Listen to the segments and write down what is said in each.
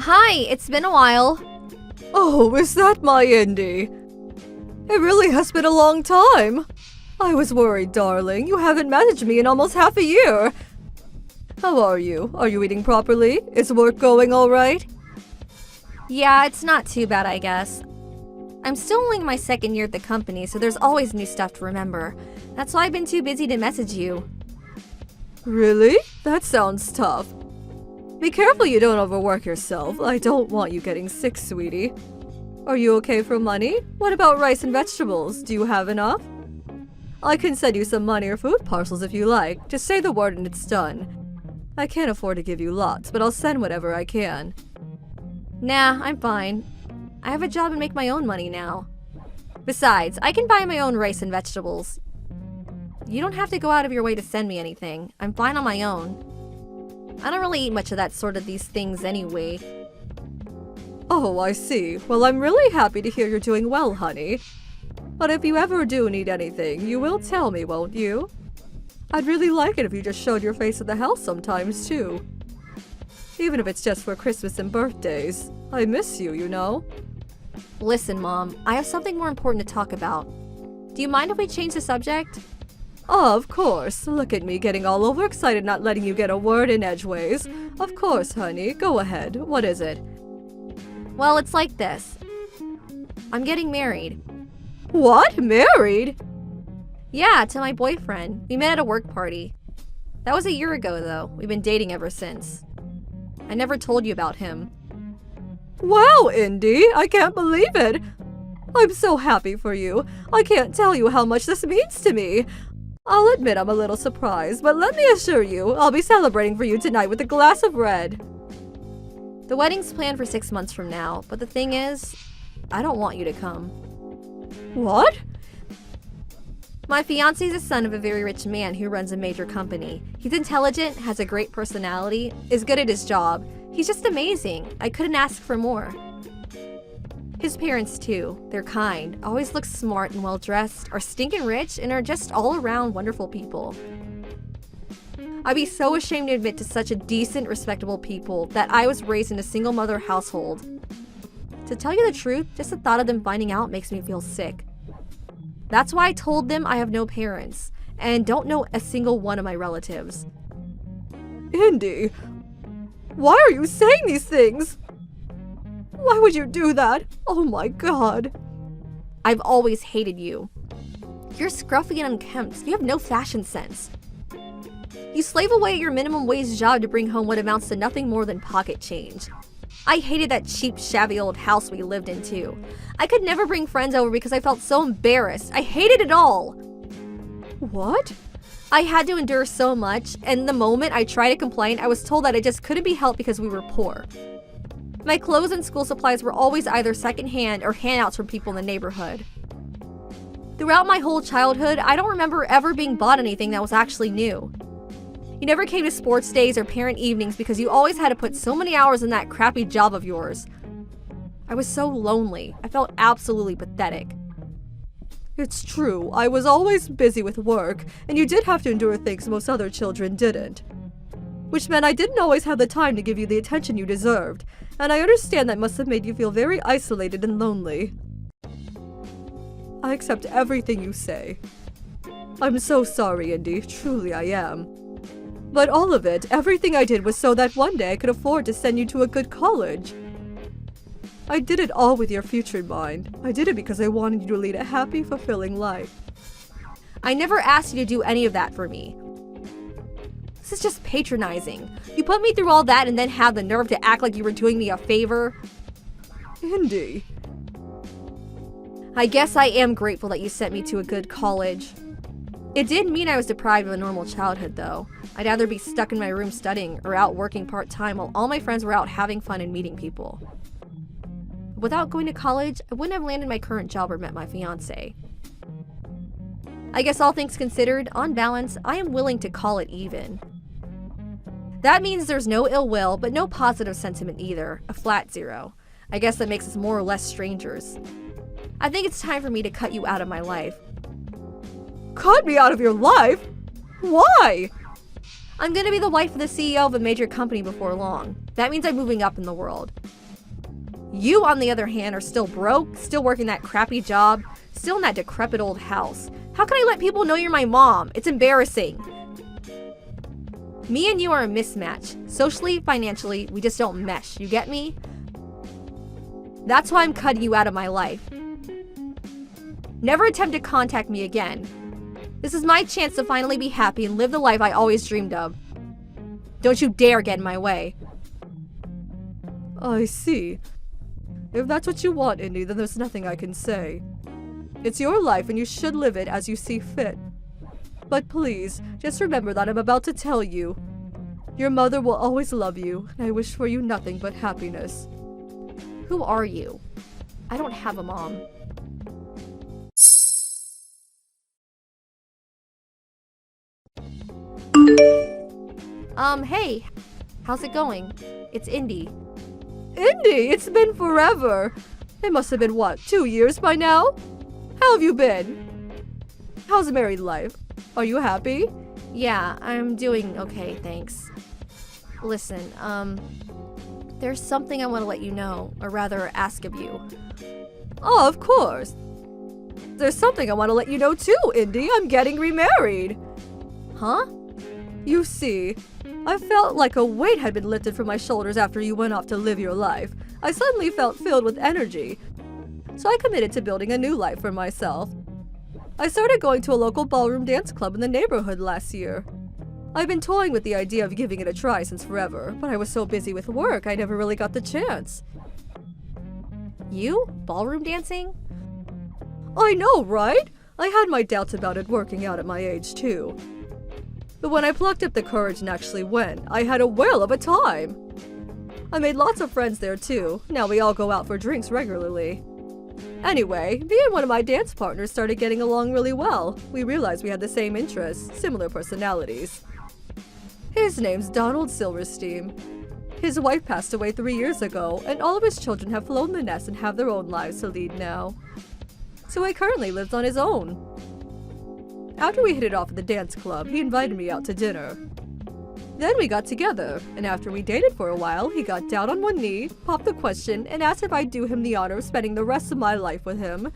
Hi, it's been a while. Oh, is that my Indy? It really has been a long time. I was worried, darling. You haven't messaged me in almost half a year. How are you? Are you eating properly? Is work going all right? Yeah, it's not too bad, I guess. I'm still only in my second year at the company, so there's always new stuff to remember. That's why I've been too busy to message you. Really? That sounds tough. Be careful you don't overwork yourself. I don't want you getting sick, sweetie. Are you okay for money? What about rice and vegetables? Do you have enough? I can send you some money or food parcels if you like. Just say the word and it's done. I can't afford to give you lots, but I'll send whatever I can. Nah, I'm fine. I have a job and make my own money now. Besides, I can buy my own rice and vegetables. You don't have to go out of your way to send me anything. I'm fine on my own. I don't really eat much of that sort of these things anyway. Oh, I see. Well, I'm really happy to hear you're doing well, honey. But if you ever do need anything, you will tell me, won't you? I'd really like it if you just showed your face at the house sometimes, too. Even if it's just for Christmas and birthdays. I miss you, you know? Listen, Mom, I have something more important to talk about. Do you mind if we change the subject? Of course. Look at me getting all overexcited not letting you get a word in edgeways. Of course, honey. Go ahead. What is it? Well, it's like this. I'm getting married. What? Married? Yeah, to my boyfriend. We met at a work party. That was a year ago, though. We've been dating ever since. I never told you about him. Wow, Indy. I can't believe it. I'm so happy for you. I can't tell you how much this means to me. I'll admit I'm a little surprised, but let me assure you, I'll be celebrating for you tonight with a glass of red. The wedding's planned for 6 months from now, but the thing is, I don't want you to come. What? My fiancé's the son of a very rich man who runs a major company. He's intelligent, has a great personality, is good at his job. He's just amazing. I couldn't ask for more. His parents, too. They're kind, always look smart and well-dressed, are stinking rich, and are just all-around wonderful people. I'd be so ashamed to admit to such a decent, respectable people that I was raised in a single-mother household. To tell you the truth, just the thought of them finding out makes me feel sick. That's why I told them I have no parents, and don't know a single one of my relatives. Indy, why are you saying these things? Why would you do that? Oh my god. I've always hated you. You're scruffy and unkempt. You have no fashion sense. You slave away at your minimum wage job to bring home what amounts to nothing more than pocket change. I hated that cheap, shabby old house we lived in, too. I could never bring friends over because I felt so embarrassed. I hated it all. What? I had to endure so much, and the moment I tried to complain, I was told that it just couldn't be helped because we were poor. My clothes and school supplies were always either secondhand or handouts from people in the neighborhood. Throughout my whole childhood, I don't remember ever being bought anything that was actually new. You never came to sports days or parent evenings because you always had to put so many hours in that crappy job of yours. I was so lonely. I felt absolutely pathetic. It's true. I was always busy with work, and you did have to endure things most other children didn't. Which meant I didn't always have the time to give you the attention you deserved, and I understand that must have made you feel very isolated and lonely. I accept everything you say. I'm so sorry, Indy. Truly I am. But all of it, everything I did was so that one day I could afford to send you to a good college. I did it all with your future in mind. I did it because I wanted you to lead a happy, fulfilling life. I never asked you to do any of that for me. This is just patronizing. You put me through all that and then have the nerve to act like you were doing me a favor? Indy. I guess I am grateful that you sent me to a good college. It did mean I was deprived of a normal childhood, though. I'd either be stuck in my room studying or out working part-time while all my friends were out having fun and meeting people. Without going to college, I wouldn't have landed my current job or met my fiancé. I guess all things considered, on balance, I am willing to call it even. That means there's no ill will, but no positive sentiment either, a flat zero. I guess that makes us more or less strangers. I think it's time for me to cut you out of my life. Cut me out of your life? Why? I'm gonna be the wife of the CEO of a major company before long. That means I'm moving up in the world. You, on the other hand, are still broke, still working that crappy job, still in that decrepit old house. How can I let people know you're my mom? It's embarrassing. Me and you are a mismatch. Socially, financially, we just don't mesh. You get me? That's why I'm cutting you out of my life. Never attempt to contact me again. This is my chance to finally be happy and live the life I always dreamed of. Don't you dare get in my way. I see. If that's what you want, Indy, then there's nothing I can say. It's your life and you should live it as you see fit. But please, just remember that I'm about to tell you. Your mother will always love you, and I wish for you nothing but happiness. Who are you? I don't have a mom. Hey, how's it going? It's Indy. Indy, it's been forever. It must have been, what, 2 years by now? How have you been? How's married life? Are you happy? Yeah, I'm doing okay, thanks. Listen, there's something I want to let you know, or rather ask of you. Oh, of course. There's something I want to let you know too, Indy. I'm getting remarried. Huh? You see, I felt like a weight had been lifted from my shoulders after you went off to live your life. I suddenly felt filled with energy. So I committed to building a new life for myself. I started going to a local ballroom dance club in the neighborhood last year. I've been toying with the idea of giving it a try since forever, but I was so busy with work I never really got the chance. You? Ballroom dancing? I know, right? I had my doubts about it working out at my age too. But when I plucked up the courage and actually went, I had a whale of a time. I made lots of friends there too. Now we all go out for drinks regularly. Anyway, me and one of my dance partners started getting along really well. We realized we had the same interests, similar personalities. His name's Donald Silverstein. His wife passed away 3 years ago, and all of his children have flown the nest and have their own lives to lead now. So he currently lives on his own. After we hit it off at the dance club, he invited me out to dinner. Then we got together, and after we dated for a while, he got down on one knee, popped the question, and asked if I'd do him the honor of spending the rest of my life with him.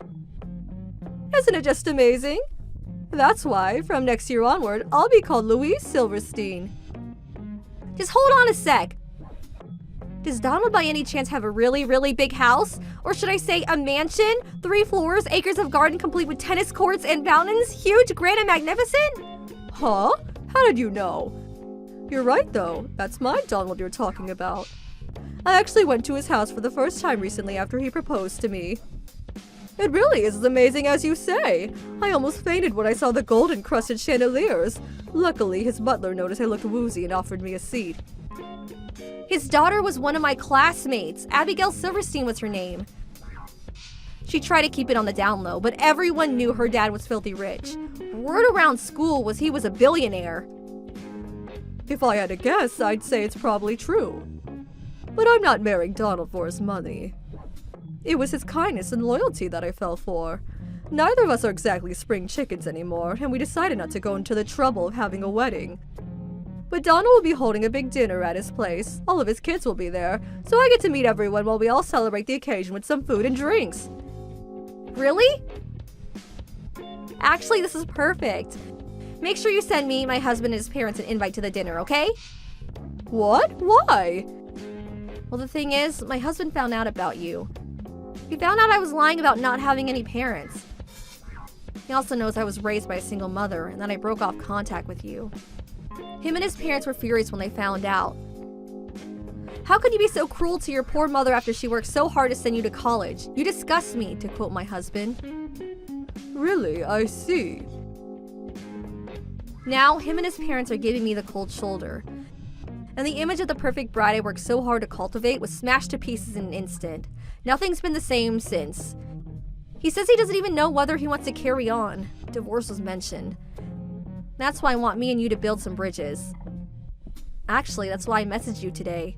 Isn't it just amazing? That's why, from next year onward, I'll be called Louise Silverstein. Just hold on a sec. Does Donald by any chance have a really, really big house? Or should I say a mansion? 3 floors, acres of garden complete with tennis courts and fountains? Huge, grand, and magnificent? Huh? How did you know? You're right, though. That's my Donald you're talking about. I actually went to his house for the first time recently after he proposed to me. It really is as amazing as you say. I almost fainted when I saw the gold-encrusted chandeliers. Luckily, his butler noticed I looked woozy and offered me a seat. His daughter was one of my classmates. Abigail Silverstein was her name. She tried to keep it on the down low, but everyone knew her dad was filthy rich. Word around school was he was a billionaire. If I had to guess, I'd say it's probably true. But I'm not marrying Donald for his money. It was his kindness and loyalty that I fell for. Neither of us are exactly spring chickens anymore, and we decided not to go into the trouble of having a wedding. But Donald will be holding a big dinner at his place. All of his kids will be there, so I get to meet everyone while we all celebrate the occasion with some food and drinks. Really? Actually, this is perfect. Make sure you send me, my husband, and his parents an invite to the dinner, okay? What? Why? Well, the thing is, my husband found out about you. He found out I was lying about not having any parents. He also knows I was raised by a single mother and that I broke off contact with you. Him and his parents were furious when they found out. How could you be so cruel to your poor mother after she worked so hard to send you to college? You disgust me, to quote my husband. Really? I see. Now, him and his parents are giving me the cold shoulder. And the image of the perfect bride I worked so hard to cultivate was smashed to pieces in an instant. Nothing's been the same since. He says he doesn't even know whether he wants to carry on. Divorce was mentioned. That's why I want me and you to build some bridges. Actually, that's why I messaged you today.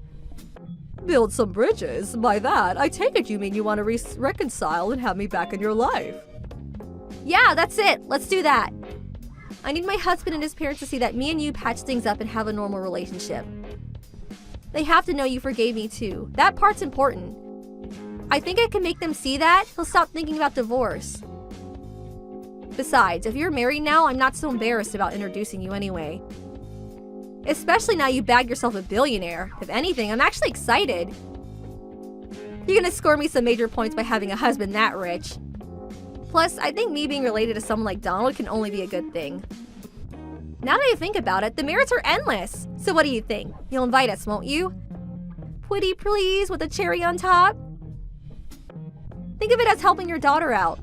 Build some bridges? By that, I take it you mean you want to reconcile and have me back in your life. Yeah, that's it. Let's do that. I need my husband and his parents to see that me and you patch things up and have a normal relationship. They have to know you forgave me too. That part's important. I think I can make them see that. He'll stop thinking about divorce. Besides, if you're married now, I'm not so embarrassed about introducing you anyway. Especially now you bagged yourself a billionaire. If anything, I'm actually excited. You're gonna score me some major points by having a husband that rich. Plus, I think me being related to someone like Donald can only be a good thing. Now that I think about it, the merits are endless. So what do you think? You'll invite us, won't you? Pretty please, with a cherry on top? Think of it as helping your daughter out.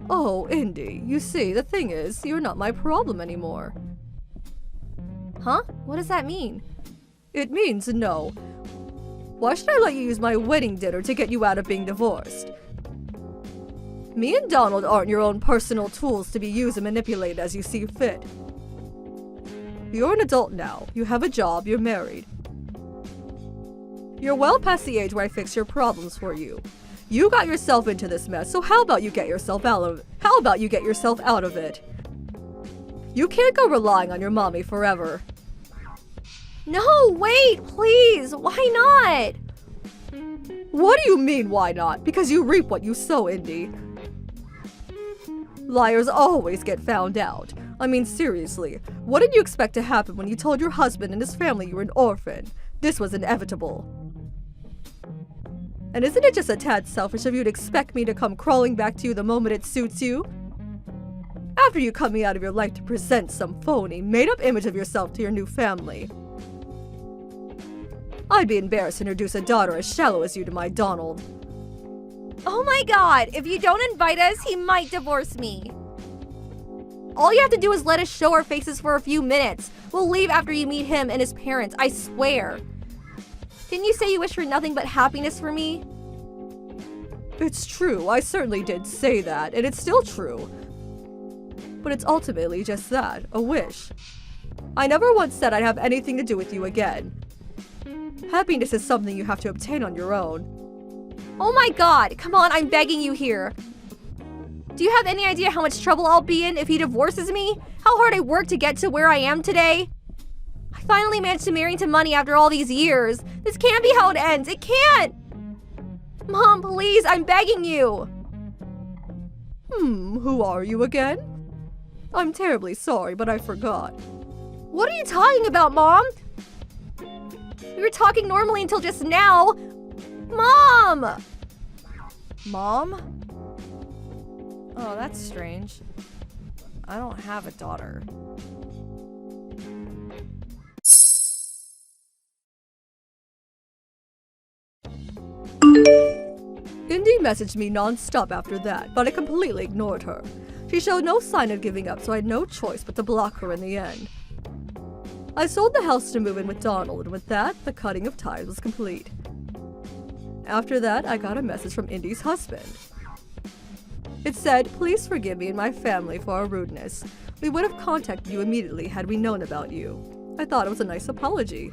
Oh, Indy, you see, the thing is, you're not my problem anymore. Huh? What does that mean? It means no. Why should I let you use my wedding dinner to get you out of being divorced? Me and Donald aren't your own personal tools to be used and manipulated as you see fit. You're an adult now. You have a job. You're married. You're well past the age where I fix your problems for you. You got yourself into this mess, so how about you get yourself out of it? You can't go relying on your mommy forever. No, wait, please. Why not? What do you mean, why not? Because you reap what you sow, Indy. Liars always get found out. I mean, seriously, what did you expect to happen when you told your husband and his family you were an orphan? This was inevitable. And isn't it just a tad selfish of you to expect me to come crawling back to you the moment it suits you? After you cut me out of your life to present some phony, made-up image of yourself to your new family. I'd be embarrassed to introduce a daughter as shallow as you to my Donald. Oh my god, if you don't invite us, he might divorce me. All you have to do is let us show our faces for a few minutes. We'll leave after you meet him and his parents, I swear. Didn't you say you wish for nothing but happiness for me? It's true, I certainly did say that, and it's still true. But it's ultimately just that, a wish. I never once said I'd have anything to do with you again. Happiness is something you have to obtain on your own. Oh my god, come on, I'm begging you here. Do you have any idea how much trouble I'll be in if he divorces me? How hard I worked to get to where I am today? I finally managed to marry into money after all these years. This can't be how it ends. It can't! Mom, please, I'm begging you. Who are you again? I'm terribly sorry, but I forgot. What are you talking about, Mom? We were talking normally until just now. Mom! Mom? Oh, that's strange. I don't have a daughter. Indy messaged me non-stop after that, but I completely ignored her. She showed no sign of giving up, so I had no choice but to block her in the end. I sold the house to move in with Donald, and with that, the cutting of ties was complete. After that, I got a message from Indy's husband. It said, "Please forgive me and my family for our rudeness. We would have contacted you immediately had we known about you." I thought it was a nice apology.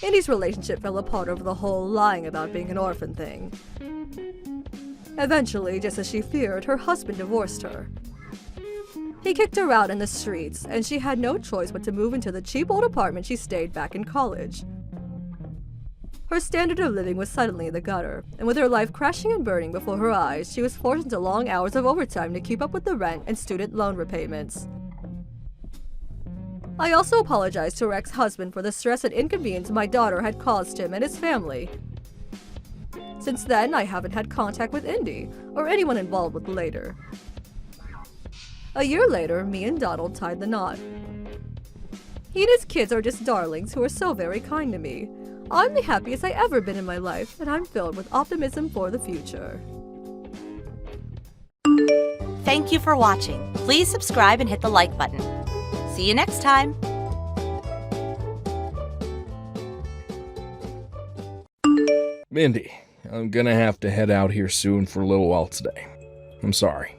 Indy's relationship fell apart over the whole lying about being an orphan thing. Eventually, just as she feared, her husband divorced her. He kicked her out in the streets, and she had no choice but to move into the cheap old apartment she stayed back in college. Her standard of living was suddenly in the gutter, and with her life crashing and burning before her eyes, she was forced into long hours of overtime to keep up with the rent and student loan repayments. I also apologized to her ex-husband for the stress and inconvenience my daughter had caused him and his family. Since then, I haven't had contact with Indy, or anyone involved with later. A year later, me and Donald tied the knot. He and his kids are just darlings who are so very kind to me. I'm the happiest I've ever been in my life, and I'm filled with optimism for the future. Thank you for watching. Please subscribe and hit the like button. See you next time. Mindy, I'm gonna have to head out here soon for a little while today. I'm sorry.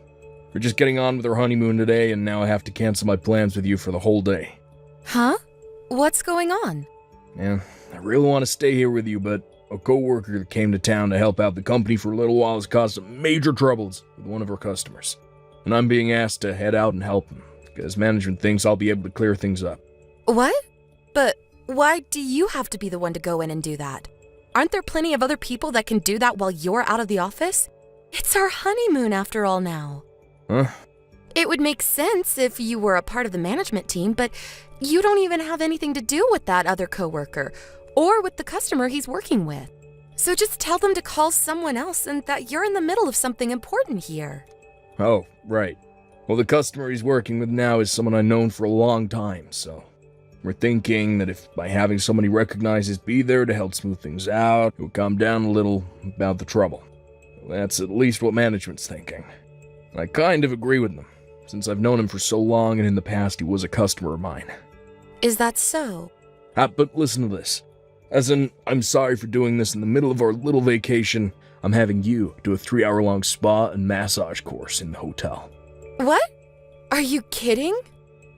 We're just getting on with our honeymoon today, and now I have to cancel my plans with you for the whole day. Huh? What's going on? Yeah, I really want to stay here with you, but a coworker that came to town to help out the company for a little while has caused some major troubles with one of our customers. And I'm being asked to head out and help him. because management thinks I'll be able to clear things up. What? But why do you have to be the one to go in and do that? Aren't there plenty of other people that can do that while you're out of the office? It's our honeymoon after all now. Huh? It would make sense if you were a part of the management team, but you don't even have anything to do with that other coworker or with the customer he's working with. So just tell them to call someone else and that you're in the middle of something important here. Oh, right. Well, the customer he's working with now is someone I've known for a long time, so we're thinking that if by having somebody recognizes be there to help smooth things out, it will calm down a little about the trouble. That's at least what management's thinking. I kind of agree with them, since I've known him for so long and in the past he was a customer of mine. Is that so? But listen to this. As in, I'm sorry for doing this in the middle of our little vacation. I'm having you do a 3-hour-long spa and massage course in the hotel. What? Are you kidding?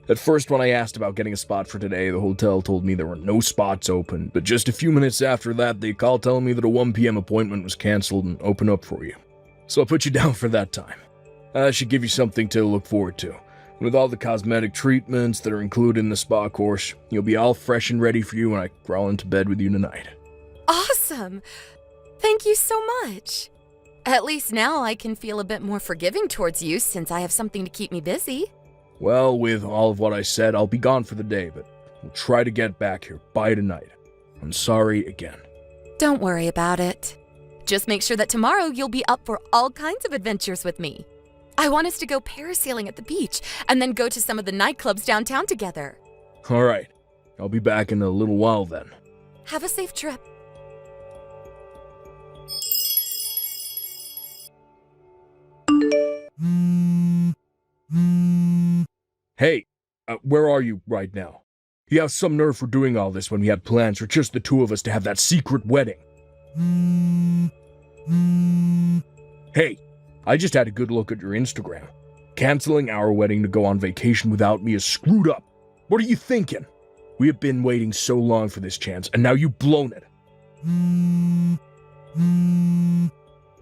At first, when I asked about getting a spot for today, the hotel told me there were no spots open, but just a few minutes after that, they called telling me that a 1 p.m. appointment was canceled and opened up for you. So I put you down for that time. I should give you something to look forward to. With all the cosmetic treatments that are included in the spa course, you'll be all fresh and ready for you when I crawl into bed with you tonight. Awesome! Thank you so much. At least now I can feel a bit more forgiving towards you since I have something to keep me busy. Well, with all of what I said, I'll be gone for the day, but we'll try to get back here by tonight. I'm sorry again. Don't worry about it. Just make sure that tomorrow you'll be up for all kinds of adventures with me. I want us to go parasailing at the beach and then go to some of the nightclubs downtown together. All right. I'll be back in a little while then. Have a safe trip. Hey, where are you right now? You have some nerve for doing all this when we had plans for just the two of us to have that secret wedding. Hey, I just had a good look at your Instagram. Canceling our wedding to go on vacation without me is screwed up. What are you thinking? We have been waiting so long for this chance, and now you've blown it.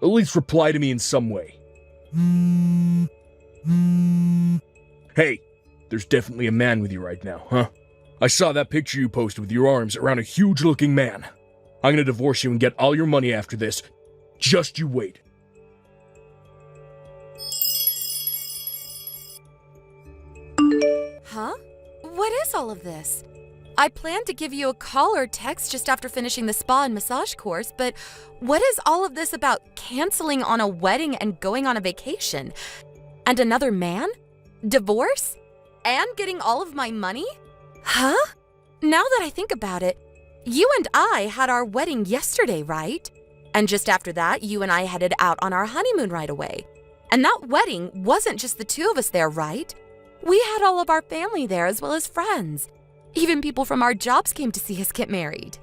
At least reply to me in some way. Hey, there's definitely a man with you right now, huh? I saw that picture you posted with your arms around a huge-looking man. I'm gonna divorce you and get all your money after this. Just you wait. Huh? What is all of this? I planned to give you a call or text just after finishing the spa and massage course, but what is all of this about canceling on a wedding and going on a vacation? And another man? Divorce? And getting all of my money? Huh? Now that I think about it, you and I had our wedding yesterday, right? And just after that, you and I headed out on our honeymoon right away. And that wedding wasn't just the two of us there, right? We had all of our family there as well as friends. Even people from our jobs came to see us get married.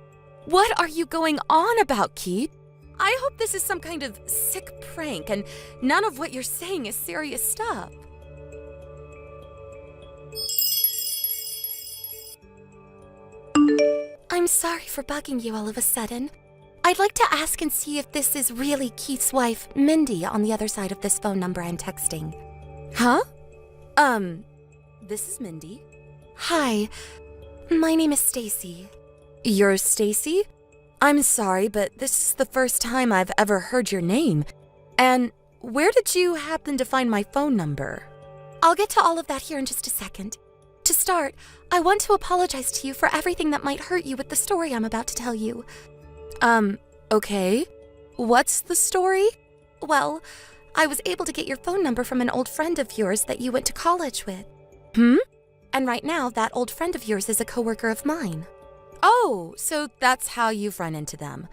What are you going on about, Keith? I hope this is some kind of sick prank and none of what you're saying is serious stuff. I'm sorry for bugging you all of a sudden. I'd like to ask and see if this is really Keith's wife, Mindy, on the other side of this phone number I'm texting. Huh? This is Mindy. Hi, my name is Stacy. You're Stacy? I'm sorry, but this is the first time I've ever heard your name. And where did you happen to find my phone number? I'll get to all of that here in just a second. To start, I want to apologize to you for everything that might hurt you with the story I'm about to tell you. Okay. What's the story? Well, I was able to get your phone number from an old friend of yours that you went to college with. And right now, that old friend of yours is a coworker of mine. Oh, so that's how you've run into them.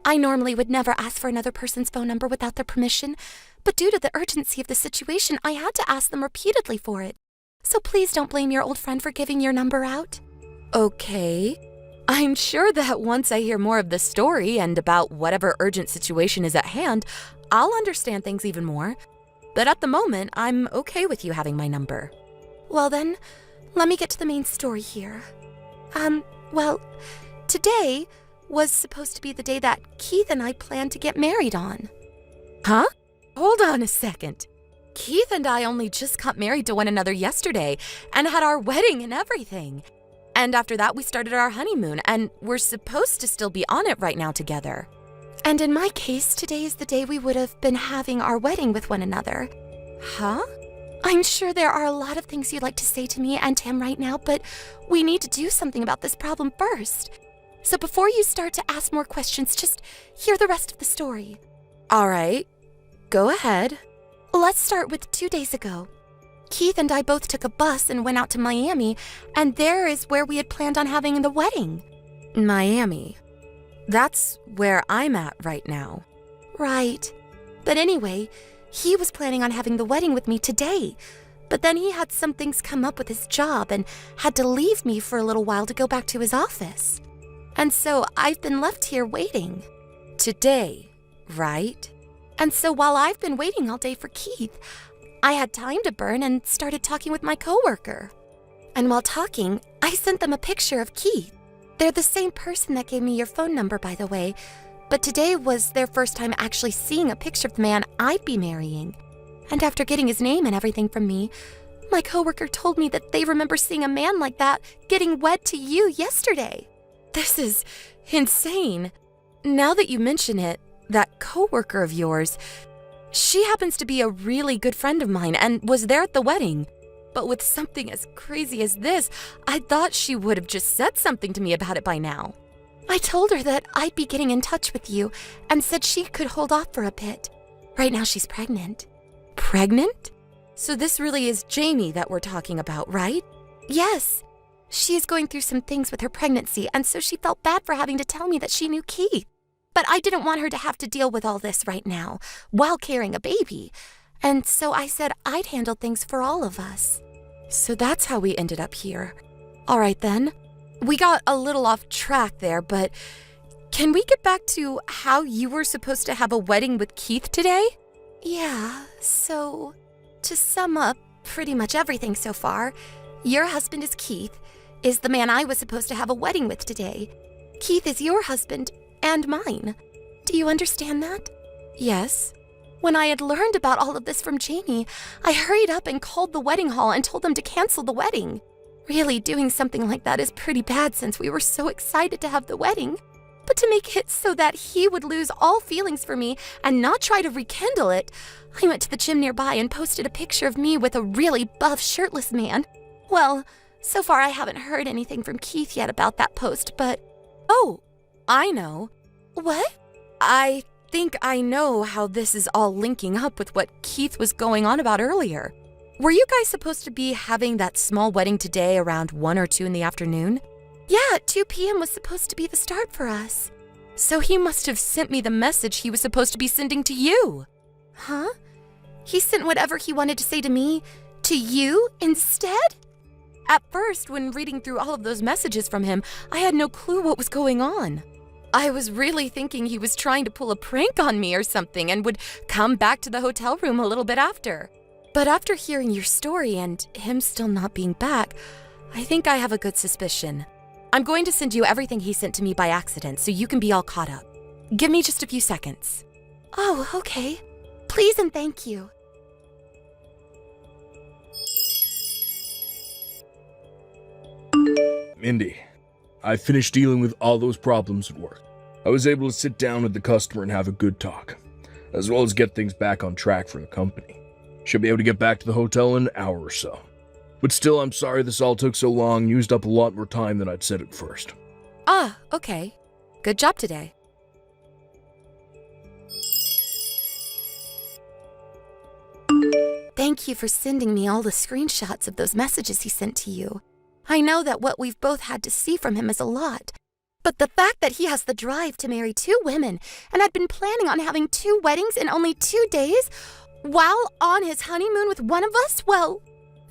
I normally would never ask for another person's phone number without their permission, but due to the urgency of the situation, I had to ask them repeatedly for it. So please don't blame your old friend for giving your number out. Okay. I'm sure that once I hear more of the story and about whatever urgent situation is at hand, I'll understand things even more. But at the moment, I'm okay with you having my number. Well then, let me get to the main story here. Well, today was supposed to be the day that Keith and I planned to get married on. Huh? Hold on a second. Keith and I only just got married to one another yesterday and had our wedding and everything. And after that, we started our honeymoon, and we're supposed to still be on it right now together. And in my case, today is the day we would have been having our wedding with one another. Huh? I'm sure there are a lot of things you'd like to say to me and to him right now, but we need to do something about this problem first. So before you start to ask more questions, just hear the rest of the story. All right. Go ahead. Let's start with 2 days ago. Keith and I both took a bus and went out to Miami, and there is where we had planned on having the wedding. Miami. That's where I'm at right now. Right. But anyway, he was planning on having the wedding with me today. But then he had some things come up with his job and had to leave me for a little while to go back to his office. And so I've been left here waiting. Today, right? And so while I've been waiting all day for Keith, I had time to burn and started talking with my coworker. And while talking, I sent them a picture of Keith. They're the same person that gave me your phone number, by the way, but today was their first time actually seeing a picture of the man I'd be marrying. And after getting his name and everything from me, my coworker told me that they remember seeing a man like that getting wed to you yesterday. This is insane. Now that you mention it, that coworker of yours, she happens to be a really good friend of mine and was there at the wedding. But with something as crazy as this, I thought she would have just said something to me about it by now. I told her that I'd be getting in touch with you and said she could hold off for a bit. Right now she's pregnant. Pregnant? So this really is Jamie that we're talking about, right? Yes. She is going through some things with her pregnancy, and so she felt bad for having to tell me that she knew Keith. But I didn't want her to have to deal with all this right now, while carrying a baby. And so I said I'd handle things for all of us. So that's how we ended up here. All right then. We got a little off track there, but can we get back to how you were supposed to have a wedding with Keith today? Yeah, so to sum up pretty much everything so far, your husband is Keith, is the man I was supposed to have a wedding with today. Keith is your husband and mine. Do you understand that? Yes. When I had learned about all of this from Jamie, I hurried up and called the wedding hall and told them to cancel the wedding. Really, doing something like that is pretty bad since we were so excited to have the wedding. But to make it so that he would lose all feelings for me and not try to rekindle it, I went to the gym nearby and posted a picture of me with a really buff shirtless man. Well, so far I haven't heard anything from Keith yet about that post, but... Oh, I know. What? I think I know how this is all linking up with what Keith was going on about earlier. Were you guys supposed to be having that small wedding today around 1 or 2 in the afternoon? Yeah, 2 p.m. was supposed to be the start for us. So he must have sent me the message he was supposed to be sending to you. Huh? He sent whatever he wanted to say to me to you instead? At first, when reading through all of those messages from him, I had no clue what was going on. I was really thinking he was trying to pull a prank on me or something and would come back to the hotel room a little bit after. But after hearing your story and him still not being back, I think I have a good suspicion. I'm going to send you everything he sent to me by accident so you can be all caught up. Give me just a few seconds. Oh, okay. Please and thank you. Mindy, I finished dealing with all those problems at work. I was able to sit down with the customer and have a good talk, as well as get things back on track for the company. Should be able to get back to the hotel in an hour or so. But still, I'm sorry this all took so long, used up a lot more time than I'd said at first. Ah, okay. Good job today. Thank you for sending me all the screenshots of those messages he sent to you. I know that what we've both had to see from him is a lot. But the fact that he has the drive to marry 2 women and had been planning on having 2 weddings in only 2 days while on his honeymoon with one of us, well,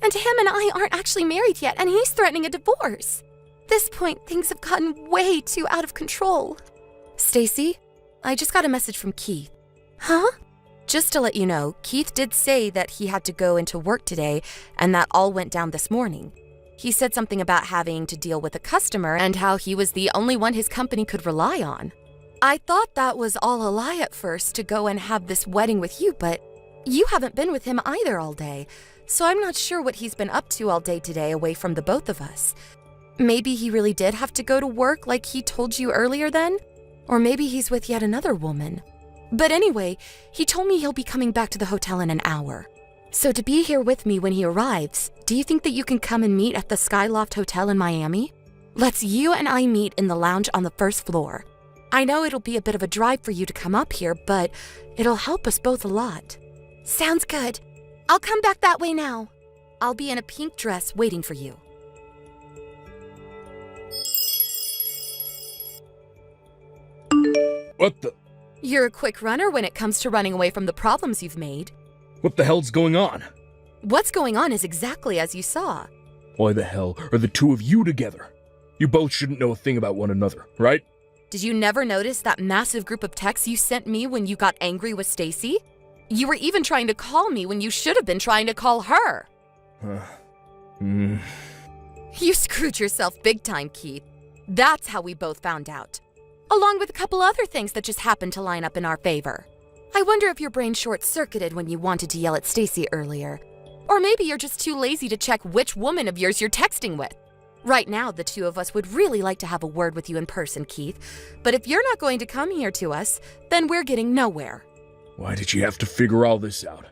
and him and I aren't actually married yet and he's threatening a divorce. At this point, things have gotten way too out of control. Stacy, I just got a message from Keith. Huh? Just to let you know, Keith did say that he had to go into work today and that all went down this morning. He said something about having to deal with a customer and how he was the only one his company could rely on. I thought that was all a lie at first to go and have this wedding with you, but You haven't been with him either all day, so I'm not sure what he's been up to all day today away from the both of us. Maybe he really did have to go to work like he told you earlier then? Or maybe he's with yet another woman. But anyway, he told me he'll be coming back to the hotel in an hour. So to be here with me when he arrives, do you think that you can come and meet at the Skyloft Hotel in Miami? Let's you and I meet in the lounge on the first floor. I know it'll be a bit of a drive for you to come up here, but it'll help us both a lot. Sounds good. I'll come back that way now. I'll be in a pink dress waiting for you. What the? You're a quick runner when it comes to running away from the problems you've made. What the hell's going on? What's going on is exactly as you saw. Why the hell are the two of you together? You both shouldn't know a thing about one another, right? Did you never notice that massive group of texts you sent me when you got angry with Stacy? You were even trying to call me when you should have been trying to call her. You screwed yourself big time, Keith. That's how we both found out. Along with a couple other things that just happened to line up in our favor. I wonder if your brain short-circuited when you wanted to yell at Stacy earlier. Or maybe you're just too lazy to check which woman of yours you're texting with. Right now, the two of us would really like to have a word with you in person, Keith. But if you're not going to come here to us, then we're getting nowhere. Why did you have to figure all this out?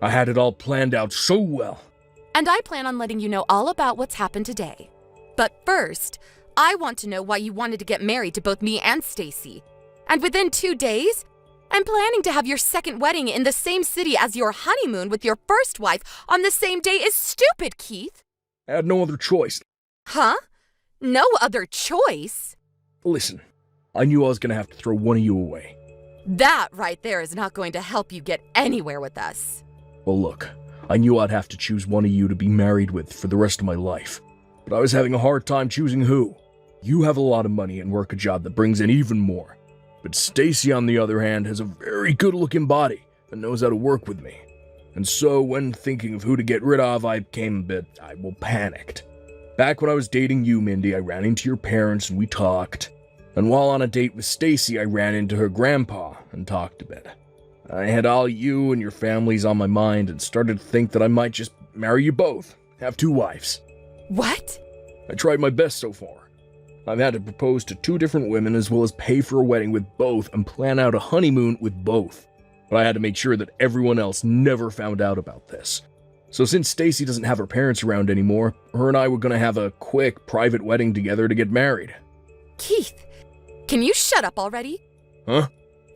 I had it all planned out so well. And I plan on letting you know all about what's happened today. But first, I want to know why you wanted to get married to both me and Stacy. And within 2 days, I'm planning to have your second wedding in the same city as your honeymoon with your first wife on the same day is stupid, Keith. I had no other choice. Huh? No other choice? Listen, I knew I was gonna have to throw one of you away. That right there is not going to help you get anywhere with us. Well, look, I knew I'd have to choose one of you to be married with for the rest of my life. But I was having a hard time choosing who. You have a lot of money and work a job that brings in even more. But Stacy, on the other hand, has a very good-looking body and knows how to work with me. And so, when thinking of who to get rid of, I became a bit, panicked. Back when I was dating you, Mindy, I ran into your parents and we talked. And while on a date with Stacy, I ran into her grandpa and talked a bit. I had all you and your families on my mind and started to think that I might just marry you both, have 2 wives. What? I tried my best so far. I've had to propose to 2 different women as well as pay for a wedding with both and plan out a honeymoon with both. But I had to make sure that everyone else never found out about this. So since Stacy doesn't have her parents around anymore, her and I were gonna have a quick private wedding together to get married. Keith, can you shut up already? Huh?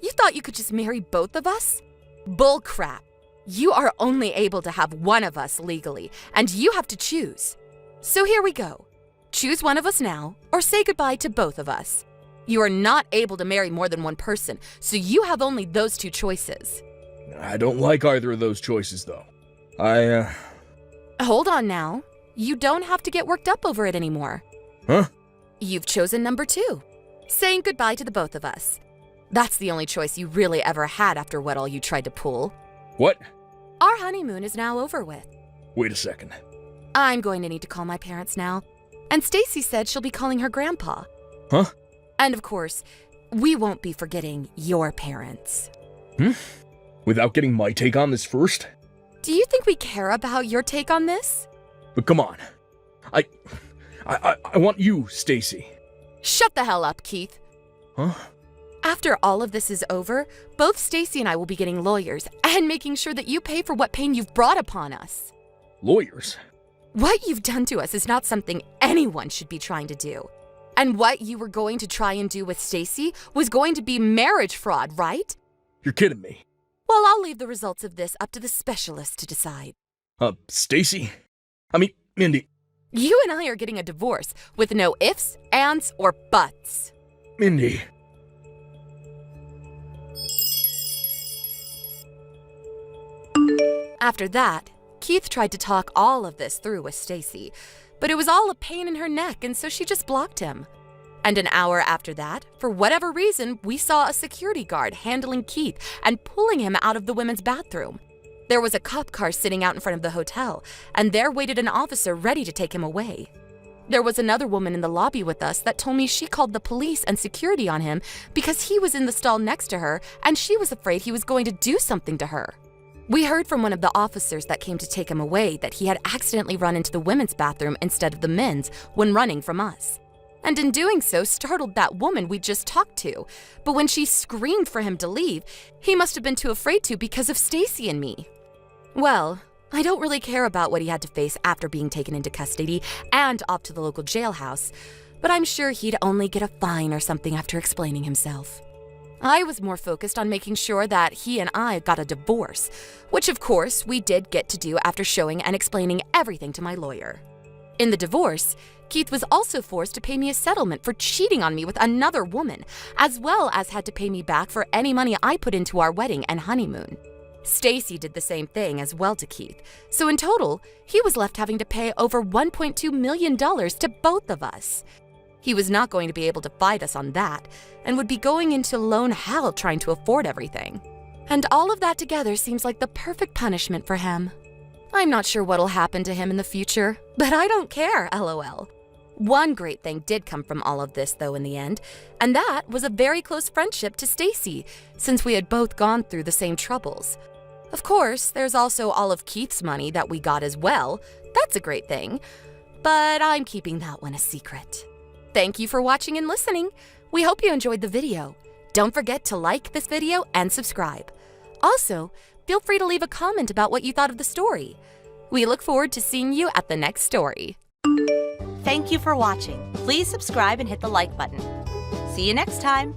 You thought you could just marry both of us? Bull crap. You are only able to have one of us legally, and you have to choose. So here we go. Choose one of us now, or say goodbye to both of us. You are not able to marry more than one person, so you have only those 2 choices. I don't like either of those choices, though. Hold on now. You don't have to get worked up over it anymore. Huh? You've chosen number 2. Saying goodbye to the both of us. That's the only choice you really ever had after what all you tried to pull. What? Our honeymoon is now over with. Wait a second. I'm going to need to call my parents now. And Stacy said she'll be calling her grandpa. Huh? And of course, we won't be forgetting your parents. Without getting my take on this first? Do you think we care about your take on this? But come on. I want you, Stacy. Shut the hell up, Keith. Huh? After all of this is over, both Stacy and I will be getting lawyers and making sure that you pay for what pain you've brought upon us. Lawyers? What you've done to us is not something anyone should be trying to do. And what you were going to try and do with Stacy was going to be marriage fraud, right? You're kidding me. Well, I'll leave the results of this up to the specialists to decide. Stacy? I mean, Mindy. You and I are getting a divorce with no ifs, ands, or buts. Mindy. After that, Keith tried to talk all of this through with Stacy, but it was all a pain in her neck, and so she just blocked him. And an hour after that, for whatever reason, we saw a security guard handling Keith and pulling him out of the women's bathroom. There was a cop car sitting out in front of the hotel, and there waited an officer ready to take him away. There was another woman in the lobby with us that told me she called the police and security on him because he was in the stall next to her and she was afraid he was going to do something to her. We heard from one of the officers that came to take him away that he had accidentally run into the women's bathroom instead of the men's when running from us. And in doing so, startled that woman we just talked to. But when she screamed for him to leave, he must have been too afraid to because of Stacy and me. Well, I don't really care about what he had to face after being taken into custody and off to the local jailhouse, but I'm sure he'd only get a fine or something after explaining himself. I was more focused on making sure that he and I got a divorce, which of course we did get to do after showing and explaining everything to my lawyer. In the divorce, Keith was also forced to pay me a settlement for cheating on me with another woman, as well as had to pay me back for any money I put into our wedding and honeymoon. Stacy did the same thing as well to Keith, so in total, he was left having to pay over $1.2 million to both of us. He was not going to be able to fight us on that, and would be going into loan hell trying to afford everything. And all of that together seems like the perfect punishment for him. I'm not sure what'll happen to him in the future, but I don't care, LOL. One great thing did come from all of this, though, in the end, and that was a very close friendship to Stacy, since we had both gone through the same troubles. Of course, there's also all of Keith's money that we got as well. That's a great thing, but I'm keeping that one a secret. Thank you for watching and listening. We hope you enjoyed the video. Don't forget to like this video and subscribe. Also, feel free to leave a comment about what you thought of the story. We look forward to seeing you at the next story. Thank you for watching. Please subscribe and hit the like button. See you next time.